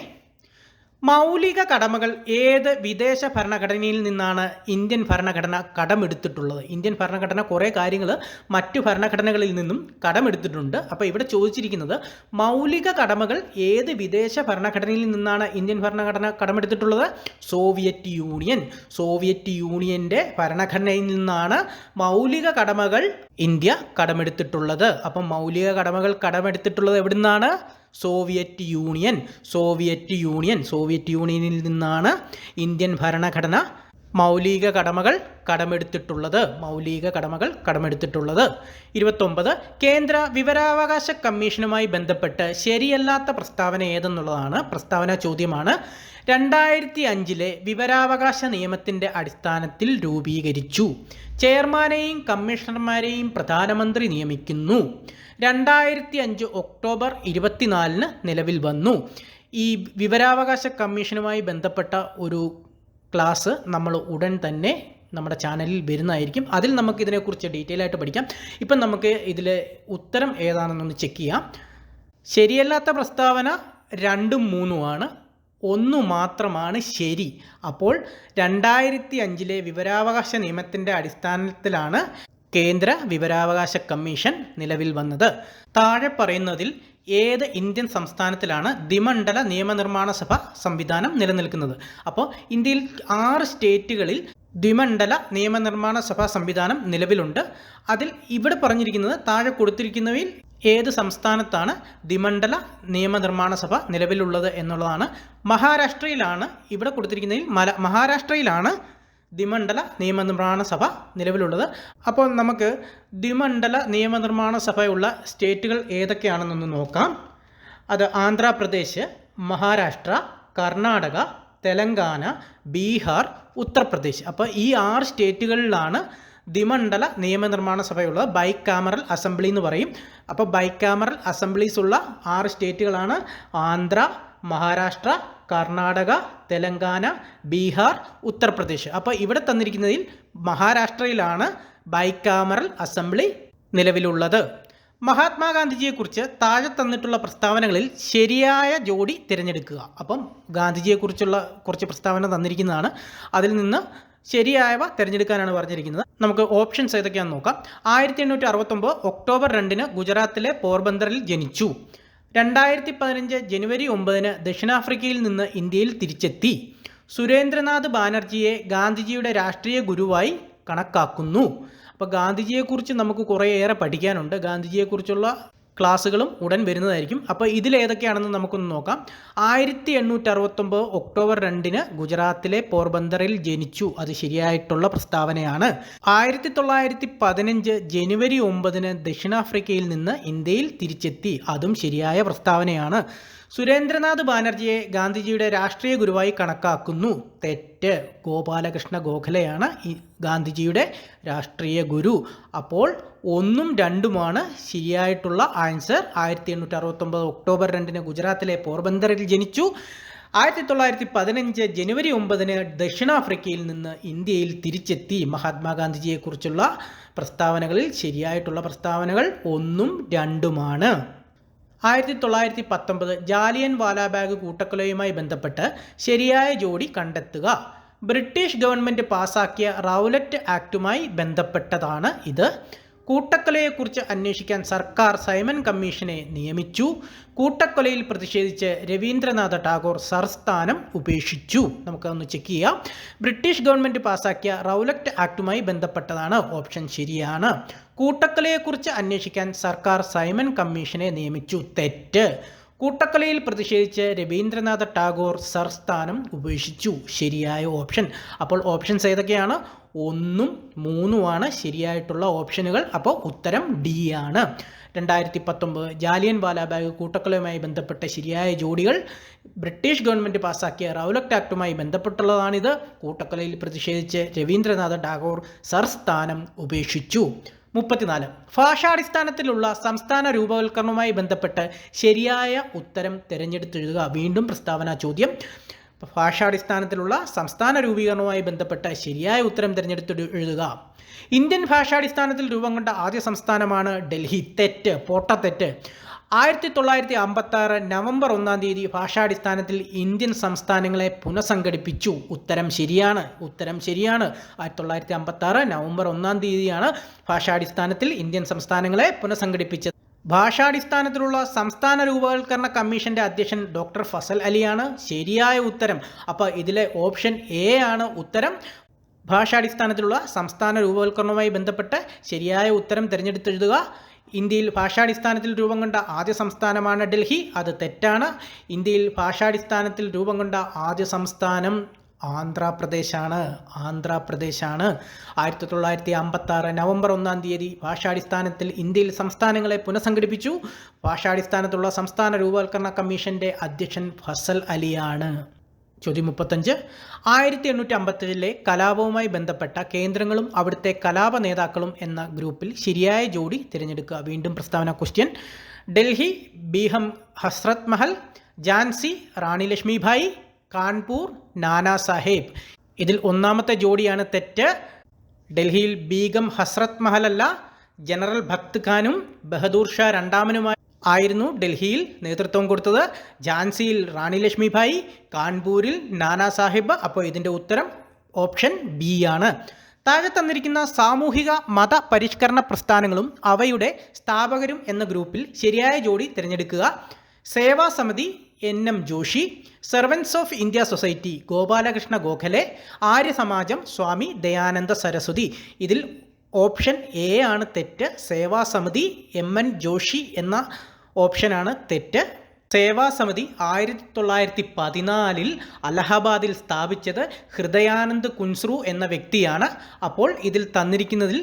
മൗലിക കടമകൾ ഏത് വിദേശ ഭരണഘടനയിൽ നിന്നാണ് ഇന്ത്യൻ ഭരണഘടന കടമെടുത്തിട്ടുള്ളത്? ഇന്ത്യൻ ഭരണഘടന കുറേ കാര്യങ്ങൾ മറ്റു ഭരണഘടനകളിൽ നിന്നും കടമെടുത്തിട്ടുണ്ട്. അപ്പോൾ ഇവിടെ ചോദിച്ചിരിക്കുന്നത് മൗലിക കടമകൾ ഏത് വിദേശ ഭരണഘടനയിൽ നിന്നാണ് ഇന്ത്യൻ ഭരണഘടന കടമെടുത്തിട്ടുള്ളത്? സോവിയറ്റ് യൂണിയൻ്റെ ഭരണഘടനയിൽ നിന്നാണ് മൗലിക കടമകൾ ഇന്ത്യ കടമെടുത്തിട്ടുള്ളത്. അപ്പം മൗലിക കടമകൾ കടമെടുത്തിട്ടുള്ളത് എവിടെ നിന്നാണ്? സോവിയറ്റ് യൂണിയനിൽ നിന്നാണ് ഇന്ത്യൻ ഭരണഘടന മൗലിക കടമകൾ കടമെടുത്തിട്ടുള്ളത്. 29. കേന്ദ്ര വിവരാവകാശ കമ്മീഷനുമായി ബന്ധപ്പെട്ട് ശരിയല്ലാത്ത പ്രസ്താവന ഏതെന്നുള്ളതാണ് പ്രസ്താവന ചോദ്യമാണ്. 2005 വിവരാവകാശ നിയമത്തിൻ്റെ അടിസ്ഥാനത്തിൽ രൂപീകരിച്ചു. ചെയർമാനെയും കമ്മീഷണർമാരെയും പ്രധാനമന്ത്രി നിയമിക്കുന്നു. 2005 ഒക്ടോബർ 24 നിലവിൽ വന്നു. ഈ വിവരാവകാശ കമ്മീഷനുമായി ബന്ധപ്പെട്ട ഒരു ക്ലാസ് നമ്മൾ ഉടൻ തന്നെ നമ്മുടെ ചാനലിൽ വരുന്നതായിരിക്കും. അതിൽ നമുക്ക് ഇതിനെക്കുറിച്ച് ഡീറ്റെയിൽ ആയിട്ട് പഠിക്കാം. ഇപ്പം നമുക്ക് ഇതിൽ ഉത്തരം ഏതാണെന്നൊന്ന് ചെക്ക് ചെയ്യാം. ശരിയല്ലാത്ത പ്രസ്താവന 2ഉം 3ഉമാണ്. 1 മാത്രമാണ് ശരി. അപ്പോൾ 2005 വിവരാവകാശ നിയമത്തിൻ്റെ അടിസ്ഥാനത്തിലാണ് കേന്ദ്ര വിവരാവകാശ കമ്മീഷൻ നിലവിൽ വന്നത്. താഴെ പറയുന്നതിൽ ഏത് ഇന്ത്യൻ സംസ്ഥാനത്തിലാണ് ദ്വിമണ്ഡല നിയമനിർമ്മാണ സഭ സംവിധാനം നിലനിൽക്കുന്നത്? അപ്പോൾ ഇന്ത്യയിൽ 6 സ്റ്റേറ്റുകളിൽ ദ്വിമണ്ഡല നിയമനിർമ്മാണ സഭാ സംവിധാനം നിലവിലുണ്ട്. അതിൽ ഇവിടെ പറഞ്ഞിരിക്കുന്നത് താഴെ കൊടുത്തിരിക്കുന്നവയിൽ ഏത് സംസ്ഥാനത്താണ് ദ്വിമണ്ഡല നിയമനിർമ്മാണ സഭ നിലവിലുള്ളത് എന്നുള്ളതാണ്. മഹാരാഷ്ട്രയിലാണ് ഇവിടെ കൊടുത്തിരിക്കുന്നതിൽ മഹാരാഷ്ട്രയിലാണ് ദ്വിമണ്ഡല നിയമനിർമ്മാണ സഭ നിലവിലുള്ളത്. അപ്പോൾ നമുക്ക് ദ്വിമണ്ഡല നിയമനിർമ്മാണ സഭയുള്ള സ്റ്റേറ്റുകൾ ഏതൊക്കെയാണെന്നൊന്ന് നോക്കാം. അത് ആന്ധ്രാപ്രദേശ്, മഹാരാഷ്ട്ര, കർണാടക, തെലങ്കാന, ബീഹാർ, ഉത്തർപ്രദേശ്. അപ്പോൾ ഈ 6 സ്റ്റേറ്റുകളിലാണ് ദ്വിമണ്ഡല നിയമനിർമ്മാണ സഭയുള്ളത്. ബൈക്കാമറൽ അസംബ്ലി എന്ന് പറയും. അപ്പോൾ ബൈക്കാമറൽ അസംബ്ലീസ് ഉള്ള 6 സ്റ്റേറ്റുകളാണ് ആന്ധ്ര, മഹാരാഷ്ട്ര, കർണാടക, തെലങ്കാന, ബീഹാർ, ഉത്തർപ്രദേശ്. അപ്പോൾ ഇവിടെ തന്നിരിക്കുന്നതിൽ മഹാരാഷ്ട്രയിലാണ് ബൈക്കാമറൽ അസംബ്ലി നിലവിലുള്ളത്. മഹാത്മാഗാന്ധിജിയെക്കുറിച്ച് താഴെ തന്നിട്ടുള്ള പ്രസ്താവനകളിൽ ശരിയായ ജോഡി തിരഞ്ഞെടുക്കുക. അപ്പം ഗാന്ധിജിയെക്കുറിച്ചുള്ള കുറച്ച് പ്രസ്താവന തന്നിരിക്കുന്നതാണ്. അതിൽ നിന്ന് ശരിയായവ തിരഞ്ഞെടുക്കാനാണ് പറഞ്ഞിരിക്കുന്നത്. നമുക്ക് ഓപ്ഷൻസ് ഏതൊക്കെയാണെന്ന് നോക്കാം. 1869 ഒക്ടോബർ 2 ഗുജറാത്തിലെ പോർബന്തറിൽ ജനിച്ചു. 2015 ജനുവരി 9 ദക്ഷിണാഫ്രിക്കയിൽ നിന്ന് ഇന്ത്യയിൽ തിരിച്ചെത്തി. സുരേന്ദ്രനാഥ് ബാനർജിയെ ഗാന്ധിജിയുടെ രാഷ്ട്രീയ ഗുരുവായി കണക്കാക്കുന്നു. അപ്പോൾ ഗാന്ധിജിയെക്കുറിച്ച് നമുക്ക് കുറേയേറെ പഠിക്കാനുണ്ട്. ഗാന്ധിജിയെക്കുറിച്ചുള്ള ക്ലാസ്സുകളും ഉടൻ വരുന്നതായിരിക്കും. അപ്പോൾ ഇതിലേതൊക്കെയാണെന്ന് നമുക്കൊന്ന് നോക്കാം. 1869 ഒക്ടോബർ 2 ഗുജറാത്തിലെ പോർബന്തറിൽ ജനിച്ചു. അത് ശരിയായിട്ടുള്ള പ്രസ്താവനയാണ്. 1915 ജനുവരി 9 ദക്ഷിണാഫ്രിക്കയിൽ നിന്ന് ഇന്ത്യയിൽ തിരിച്ചെത്തി. അതും ശരിയായ പ്രസ്താവനയാണ്. സുരേന്ദ്രനാഥ് ബാനർജിയെ ഗാന്ധിജിയുടെ രാഷ്ട്രീയ ഗുരുവായി കണക്കാക്കുന്നു. തെറ്റ്. ഗോപാലകൃഷ്ണ ഗോഖലെയാണ് ഈ ഗാന്ധിജിയുടെ രാഷ്ട്രീയ ഗുരു. അപ്പോൾ 1ഉം 2ഉമാണ് ശരിയായിട്ടുള്ള ആൻസർ. 1869 ഒക്ടോബർ 2 ഗുജറാത്തിലെ പോർബന്തറിൽ ജനിച്ചു. 1915 ജനുവരി 9 ദക്ഷിണാഫ്രിക്കയിൽ നിന്ന് ഇന്ത്യയിൽ തിരിച്ചെത്തി. മഹാത്മാഗാന്ധിജിയെക്കുറിച്ചുള്ള പ്രസ്താവനകളിൽ ശരിയായിട്ടുള്ള പ്രസ്താവനകൾ 1ഉം 2ഉമാണ്. 1919 ജാലിയൻ വാലാബാഗ് കൂട്ടക്കൊലയുമായി ബന്ധപ്പെട്ട് ശരിയായ ജോഡി കണ്ടെത്തുക. ബ്രിട്ടീഷ് ഗവൺമെൻറ് പാസാക്കിയ റൗലറ്റ് ആക്ടുമായി ബന്ധപ്പെട്ടതാണ് ഇത്. കൂട്ടക്കൊലയെക്കുറിച്ച് അന്വേഷിക്കാൻ സർക്കാർ സൈമൺ കമ്മീഷനെ നിയമിച്ചു. കൂട്ടക്കൊലയിൽ പ്രതിഷേധിച്ച് രവീന്ദ്രനാഥ ടാഗോർ സർ സ്ഥാനം ഉപേക്ഷിച്ചു. നമുക്കതൊന്ന് ചെക്ക് ചെയ്യാം. ബ്രിട്ടീഷ് ഗവൺമെൻറ് പാസാക്കിയ റൗലറ്റ് ആക്ടുമായി ബന്ധപ്പെട്ടതാണ്. ഓപ്ഷൻ ശരിയാണ്. കൂട്ടക്കൊലയെക്കുറിച്ച് അന്വേഷിക്കാൻ സർക്കാർ സൈമൺ കമ്മീഷനെ നിയമിച്ചു. തെറ്റ്. കൂട്ടക്കൊലയിൽ പ്രതിഷേധിച്ച് രവീന്ദ്രനാഥ ടാഗോർ സർ സ്ഥാനം ഉപേക്ഷിച്ചു. ശരിയായ ഓപ്ഷൻ. അപ്പോൾ ഓപ്ഷൻസ് ഏതൊക്കെയാണ്? 1ഉം 3ഉമാണ് ശരിയായിട്ടുള്ള ഓപ്ഷനുകൾ. അപ്പോൾ ഉത്തരം ഡി ആണ്. 2019 ജാലിയൻ വാലാബാഗ് കൂട്ടക്കൊലയുമായി ബന്ധപ്പെട്ട ശരിയായ ജോഡികൾ ബ്രിട്ടീഷ് ഗവൺമെൻറ് പാസാക്കിയ റൗലറ്റ് ആക്ടുമായി ബന്ധപ്പെട്ടുള്ളതാണിത്. കൂട്ടക്കൊലയിൽ പ്രതിഷേധിച്ച് രവീന്ദ്രനാഥ ടാഗോർ സർ സ്ഥാനം ഉപേക്ഷിച്ചു. 34 ഭാഷാടിസ്ഥാനത്തിലുള്ള സംസ്ഥാന രൂപവൽക്കരണവുമായി ബന്ധപ്പെട്ട് ശരിയായ ഉത്തരം തിരഞ്ഞെടുത്തെഴുതുക. വീണ്ടും പ്രസ്താവന ചോദ്യം. ഭാഷാടിസ്ഥാനത്തിലുള്ള സംസ്ഥാന രൂപീകരണവുമായി ബന്ധപ്പെട്ട ശരിയായ ഉത്തരം തിരഞ്ഞെടുത്ത് എഴുതുക. ഇന്ത്യൻ ഭാഷാടിസ്ഥാനത്തിൽ രൂപം കൊണ്ട ആദ്യ സംസ്ഥാനമാണ് ഡൽഹി. തെറ്റ്. പൊട്ടത്തെറ്റ്. 1956 നവംബർ 1-ാം തീയതി ഭാഷാടിസ്ഥാനത്തിൽ ഇന്ത്യൻ സംസ്ഥാനങ്ങളെ പുനഃസംഘടിപ്പിച്ചു. ഉത്തരം ശരിയാണ്. 1956 നവംബർ 1-ാം തീയതിയാണ് ഭാഷാടിസ്ഥാനത്തിൽ ഇന്ത്യൻ സംസ്ഥാനങ്ങളെ പുനഃസംഘടിപ്പിച്ചത്. ഭാഷാടിസ്ഥാനത്തിലുള്ള സംസ്ഥാന രൂപവൽക്കരണ കമ്മീഷന്റെ അധ്യക്ഷൻ ഡോക്ടർ ഫസൽ അലിയാണ്. ശരിയായ ഉത്തരം. അപ്പോൾ ഇതിലെ ഓപ്ഷൻ എ ആണ് ഉത്തരം. ഭാഷാടിസ്ഥാനത്തിലുള്ള സംസ്ഥാന രൂപവൽക്കരണവുമായി ബന്ധപ്പെട്ട് ശരിയായ ഉത്തരം തിരഞ്ഞെടുത്തെഴുതുക. ഇന്ത്യയിൽ ഭാഷാടിസ്ഥാനത്തിൽ രൂപം കൊണ്ട ആദ്യ സംസ്ഥാനമാണ് ഡൽഹി. അത് തെറ്റാണ്. ഇന്ത്യയിൽ ഭാഷാടിസ്ഥാനത്തിൽ രൂപം കൊണ്ട ആദ്യ സംസ്ഥാനം ആന്ധ്രാപ്രദേശാണ്. 1956 നവംബർ 1-ാം തീയതി ഭാഷാടിസ്ഥാനത്തിൽ ഇന്ത്യയിൽ സംസ്ഥാനങ്ങളെ പുനഃസംഘടിപ്പിച്ചു. ഭാഷാടിസ്ഥാനത്തുള്ള സംസ്ഥാന രൂപവൽക്കരണ കമ്മീഷന്റെ അധ്യക്ഷൻ ഫസൽ അലിയാണ്. ചോദ്യം 35. 1857 കലാപവുമായി ബന്ധപ്പെട്ട കേന്ദ്രങ്ങളും അവിടുത്തെ കലാപ നേതാക്കളും എന്ന ഗ്രൂപ്പിൽ ശരിയായ ജോഡി തിരഞ്ഞെടുക്കുക. വീണ്ടും പ്രസ്താവന ക്വസ്റ്റ്യൻ. ഡൽഹി ബീഗം ഹസ്രത്ത് മഹൽ, ഝാൻസി റാണി ലക്ഷ്മിഭായി, കാൺപൂർ നാനാ സാഹേബ്. ഇതിൽ ഒന്നാമത്തെ ജോഡിയാണ് തെറ്റ്. ഡൽഹിയിൽ ബീഗം ഹസ്രത്ത് മഹൽ അല്ല, ജനറൽ ഭക്ത് ഖാനും ബഹദൂർ ഷാ രണ്ടാമനുമായി ആയിരുന്നു ഡൽഹിയിൽ നേതൃത്വം കൊടുത്തത്. ഝാൻസിയിൽ റാണി ലക്ഷ്മിഭായി, കാൺപൂരിൽ നാനാ സാഹിബ്. അപ്പോൾ ഇതിൻ്റെ ഉത്തരം ഓപ്ഷൻ ബി ആണ്. താഴെ തന്നിരിക്കുന്ന സാമൂഹിക മത പരിഷ്കരണ പ്രസ്ഥാനങ്ങളും അവയുടെ സ്ഥാപകരും എന്ന ഗ്രൂപ്പിൽ ശരിയായ ജോഡി തിരഞ്ഞെടുക്കുക. Seva Samiti NM Joshi, servants of India society Gopalakrishna Gokhale, ആര്യസമാജം സ്വാമി ദയാനന്ദ സരസ്വതി. ഇതിൽ ഓപ്ഷൻ എ ആണ് തെറ്റ്. സേവാസമിതി MN ജോഷി എന്ന ഓപ്ഷനാണ് തെറ്റ്. സേവാസമിതി 1914 അലഹബാദിൽ സ്ഥാപിച്ചത് ഹൃദയാനന്ദ് കുൻസ്രു എന്ന വ്യക്തിയാണ്. അപ്പോൾ ഇതിൽ തന്നിരിക്കുന്നതിൽ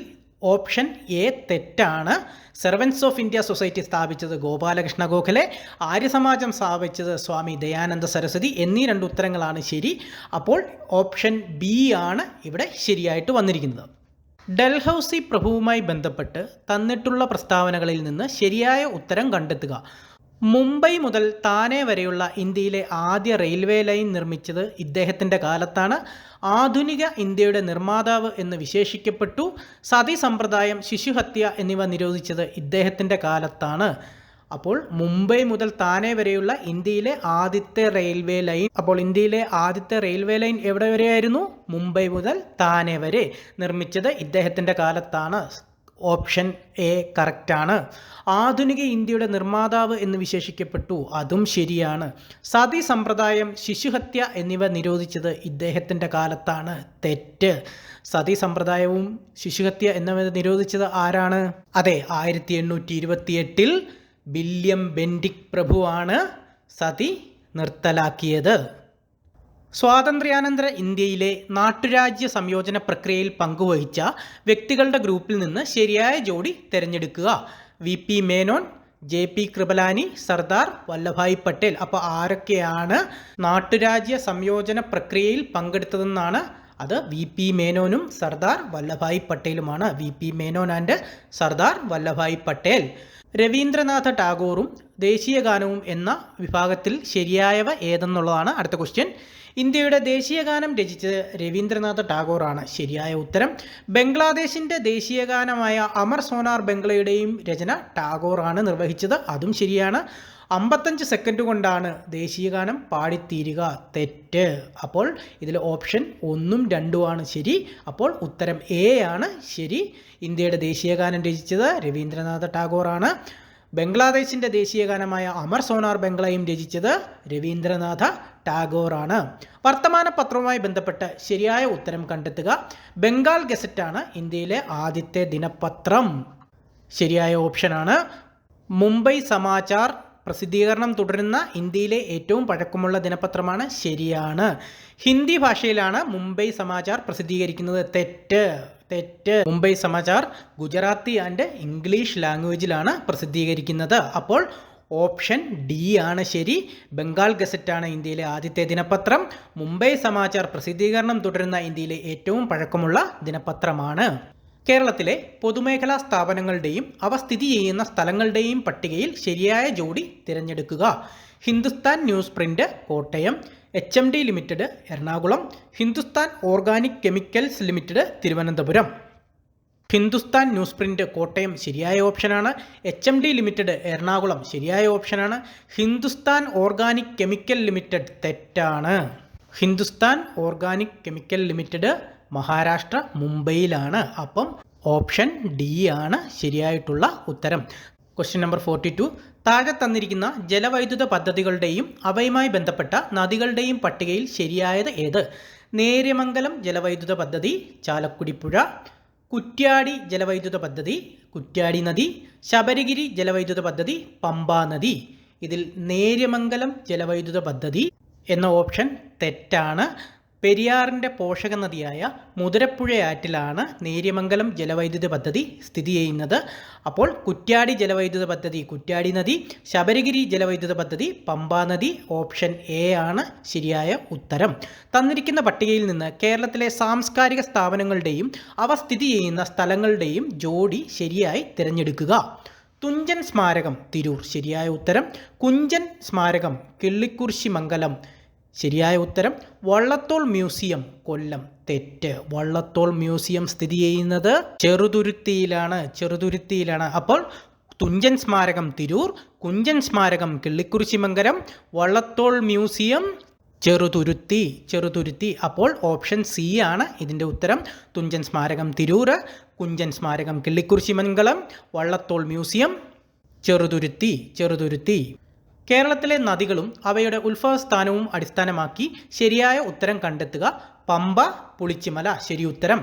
ഓപ്ഷൻ എ തെറ്റാണ്. സെർവൻസ് ഓഫ് ഇന്ത്യ സൊസൈറ്റി സ്ഥാപിച്ചത് ഗോപാലകൃഷ്ണ ഗോഖലെ, ആര്യസമാജം സ്ഥാപിച്ചത് സ്വാമി ദയാനന്ദ സരസ്വതി എന്നീ രണ്ട് ഉത്തരങ്ങളാണ് ശരി. അപ്പോൾ ഓപ്ഷൻ ബി ആണ് ഇവിടെ ശരിയായിട്ട് വന്നിരിക്കുന്നത്. ഡൽഹൌസി പ്രഭുവുമായി ബന്ധപ്പെട്ട് തന്നിട്ടുള്ള പ്രസ്താവനകളിൽ നിന്ന് ശരിയായ ഉത്തരം കണ്ടെത്തുക. മുംബൈ മുതൽ താനെ വരെയുള്ള ഇന്ത്യയിലെ ആദ്യ റെയിൽവേ ലൈൻ നിർമ്മിച്ചത് ഇദ്ദേഹത്തിൻ്റെ കാലത്താണ്. ആധുനിക ഇന്ത്യയുടെ നിർമ്മാതാവ് എന്ന് വിശേഷിക്കപ്പെട്ടു. സതി സമ്പ്രദായം, ശിശുഹത്യ എന്നിവ നിരോധിച്ചത് ഇദ്ദേഹത്തിൻ്റെ കാലത്താണ്. അപ്പോൾ മുംബൈ മുതൽ താനെ വരെയുള്ള ഇന്ത്യയിലെ ആദ്യത്തെ റെയിൽവേ ലൈൻ, അപ്പോൾ ഇന്ത്യയിലെ ആദ്യത്തെ റെയിൽവേ ലൈൻ എവിടെ വരെയായിരുന്നു? മുംബൈ മുതൽ താനെ വരെ നിർമ്മിച്ചത് ഇദ്ദേഹത്തിൻ്റെ കാലത്താണ്. ഓപ്ഷൻ എ കറക്റ്റാണ്. ആധുനിക ഇന്ത്യയുടെ നിർമ്മാതാവ് എന്ന് വിശേഷിക്കപ്പെട്ടു, അതും ശരിയാണ്. സതി സമ്പ്രദായം, ശിശുഹത്യ എന്നിവ നിരോധിച്ചത് ഇദ്ദേഹത്തിൻ്റെ കാലത്താണ്. തെറ്റ്. സതി സമ്പ്രദായവും ശിശുഹത്യ എന്നിവ നിരോധിച്ചത് ആരാണ്? അതെ, 1828 വില്യം ബെൻഡിക് പ്രഭുവാണ് സതി നിർത്തലാക്കിയത്. സ്വാതന്ത്ര്യാനന്തര ഇന്ത്യയിലെ നാട്ടുരാജ്യ സംയോജന പ്രക്രിയയിൽ പങ്കുവഹിച്ച വ്യക്തികളുടെ ഗ്രൂപ്പിൽ നിന്ന് ശരിയായ ജോഡി തിരഞ്ഞെടുക്കുക. VP Menon, JP Kripalani, Sardar Vallabhbhai Patel. അപ്പോൾ ആരൊക്കെയാണ് നാട്ടുരാജ്യ സംയോജന പ്രക്രിയയിൽ പങ്കെടുത്തതെന്നാണ്? അത് VP മേനോനും സർദാർ വല്ലഭായ് പട്ടേലുമാണ്. VP Menon and Sardar Vallabhbhai Patel. രവീന്ദ്രനാഥ ടാഗോറും ദേശീയഗാനവും എന്ന വിഭാഗത്തിൽ ശരിയായവ ഏതെന്നുള്ളതാണ് അടുത്ത ക്വസ്റ്റ്യൻ. ഇന്ത്യയുടെ ദേശീയഗാനം രചിച്ചത് രവീന്ദ്രനാഥ ടാഗോറാണ്. ശരിയായ ഉത്തരം. ബംഗ്ലാദേശിൻ്റെ ദേശീയഗാനമായ അമർ സോനാർ ബംഗ്ലയുടെയും രചന ടാഗോറാണ് നിർവഹിച്ചത്. അതും ശരിയാണ്. 55 സെക്കൻഡ് കൊണ്ടാണ് ദേശീയഗാനം പാടിത്തീരുക. തെറ്റ്. അപ്പോൾ ഇതിൽ ഓപ്ഷൻ 1ഉം 2ഉം ആണ് ശരി. അപ്പോൾ ഉത്തരം എ ആണ് ശരി. ഇന്ത്യയുടെ ദേശീയഗാനം രചിച്ചത് രവീന്ദ്രനാഥ ടാഗോറാണ്. ബംഗ്ലാദേശിൻ്റെ ദേശീയഗാനമായ അമർ സോനാർ ബംഗ്ലയും രചിച്ചത് രവീന്ദ്രനാഥ ടാഗോറാണ്. വർത്തമാന പത്രവുമായി ബന്ധപ്പെട്ട് ശരിയായ ഉത്തരം കണ്ടെത്തുക. ബംഗാൾ ഗസറ്റാണ് ഇന്ത്യയിലെ ആദ്യത്തെ ദിനപത്രം. ശരിയായ ഓപ്ഷനാണ്. മുംബൈ സമാചാർ പ്രസിദ്ധീകരണം തുടരുന്ന ഇന്ത്യയിലെ ഏറ്റവും പഴക്കമുള്ള ദിനപത്രമാണ്. ശരിയാണ്. ഹിന്ദി ഭാഷയിലാണ് മുംബൈ സമാചാർ പ്രസിദ്ധീകരിക്കുന്നത്. തെറ്റ്. മുംബൈ സമാചാർ ഗുജറാത്തി ആൻഡ് ഇംഗ്ലീഷ് ലാംഗ്വേജിലാണ് പ്രസിദ്ധീകരിക്കുന്നത്. അപ്പോൾ ഓപ്ഷൻ ഡി ആണ് ശരി. ബംഗാൾ ഗസറ്റാണ് ഇന്ത്യയിലെ ആദ്യത്തെ ദിനപത്രം. മുംബൈ സമാചാർ പ്രസിദ്ധീകരണം തുടരുന്ന ഇന്ത്യയിലെ ഏറ്റവും പഴക്കമുള്ള ദിനപത്രമാണ്. കേരളത്തിലെ പൊതുമേഖലാ സ്ഥാപനങ്ങളുടെയും അവ സ്ഥിതി ചെയ്യുന്ന സ്ഥലങ്ങളുടെയും പട്ടികയിൽ ശരിയായ ജോഡി തിരഞ്ഞെടുക്കുക. Hindustan news print Kottayam, HMD limited Ernakulam, Hindustan organic chemicals limited Thiruvananthapuram. Hindustan news print Kottayam ശരിയായ ഓപ്ഷനാണ്. HMD ലിമിറ്റഡ് എറണാകുളം ശരിയായ ഓപ്ഷനാണ്. ഹിന്ദുസ്ഥാൻ ഓർഗാനിക് കെമിക്കൽ ലിമിറ്റഡ് തെറ്റാണ്. Hindustan organic chemical limited Maharashtra മുംബൈയിലാണ്. അപ്പം ഓപ്ഷൻ ഡി ആണ് ശരിയായിട്ടുള്ള ഉത്തരം. Question number 42. താഴെ തന്നിരിക്കുന്ന ജലവൈദ്യുത പദ്ധതികളുടെയും അവയുമായി ബന്ധപ്പെട്ട നദികളുടെയും പട്ടികയിൽ ശരിയായത് ഏത്? നേര്യമംഗലം ജലവൈദ്യുത പദ്ധതി, ചാലക്കുടി പുഴ, കുറ്റ്യാടി ജലവൈദ്യുത പദ്ധതി, കുറ്റ്യാടി നദി, ശബരിഗിരി ജലവൈദ്യുത പദ്ധതി, പമ്പാ നദി. ഇതിൽ നേര്യമംഗലം ജലവൈദ്യുത പദ്ധതി എന്ന ഓപ്ഷൻ തെറ്റാണ്. പെരിയാറിൻ്റെ പോഷക നദിയായ മുതിരപ്പുഴയാറ്റിലാണ് നേര്യമംഗലം ജലവൈദ്യുത പദ്ധതി സ്ഥിതി ചെയ്യുന്നത്. അപ്പോൾ കുറ്റ്യാടി ജലവൈദ്യുത പദ്ധതി കുറ്റ്യാടി നദി, ശബരിഗിരി ജലവൈദ്യുത പദ്ധതി പമ്പാ നദി. ഓപ്ഷൻ എ ആണ് ശരിയായ ഉത്തരം. തന്നിരിക്കുന്ന പട്ടികയിൽ നിന്ന് കേരളത്തിലെ സാംസ്കാരിക സ്ഥാപനങ്ങളുടെയും അവ സ്ഥിതി ചെയ്യുന്ന സ്ഥലങ്ങളുടെയും ജോഡി ശരിയായി തിരഞ്ഞെടുക്കുക. തുഞ്ചൻ സ്മാരകം തിരൂർ ശരിയായ ഉത്തരം. കുഞ്ചൻ സ്മാരകം കിള്ളിക്കുറിശി മംഗലം ശരിയായ ഉത്തരം. വള്ളത്തോൾ മ്യൂസിയം കൊല്ലം തെറ്റ്. വള്ളത്തോൾ മ്യൂസിയം സ്ഥിതി ചെയ്യുന്നത് ചെറുതുരുത്തിയിലാണ്. അപ്പോൾ തുഞ്ചൻ സ്മാരകം തിരൂർ, കുഞ്ചൻ സ്മാരകം കിള്ളിക്കുറിശി മംഗലം, വള്ളത്തോൾ മ്യൂസിയം ചെറുതുരുത്തി. അപ്പോൾ ഓപ്ഷൻ സി ആണ് ഇതിൻ്റെ ഉത്തരം. തുഞ്ചൻ സ്മാരകം തിരൂർ, കുഞ്ചൻ സ്മാരകം കിള്ളിക്കുറിശി മംഗലം, വള്ളത്തോൾ മ്യൂസിയം ചെറുതുരുത്തി. കേരളത്തിലെ നദികളും അവയുടെ ഉത്ഭവസ്ഥാനവും അടിസ്ഥാനമാക്കി ശരിയായ ഉത്തരം കണ്ടെത്തുക. പമ്പ, പുളിച്ചിമല ശരി ഉത്തരം.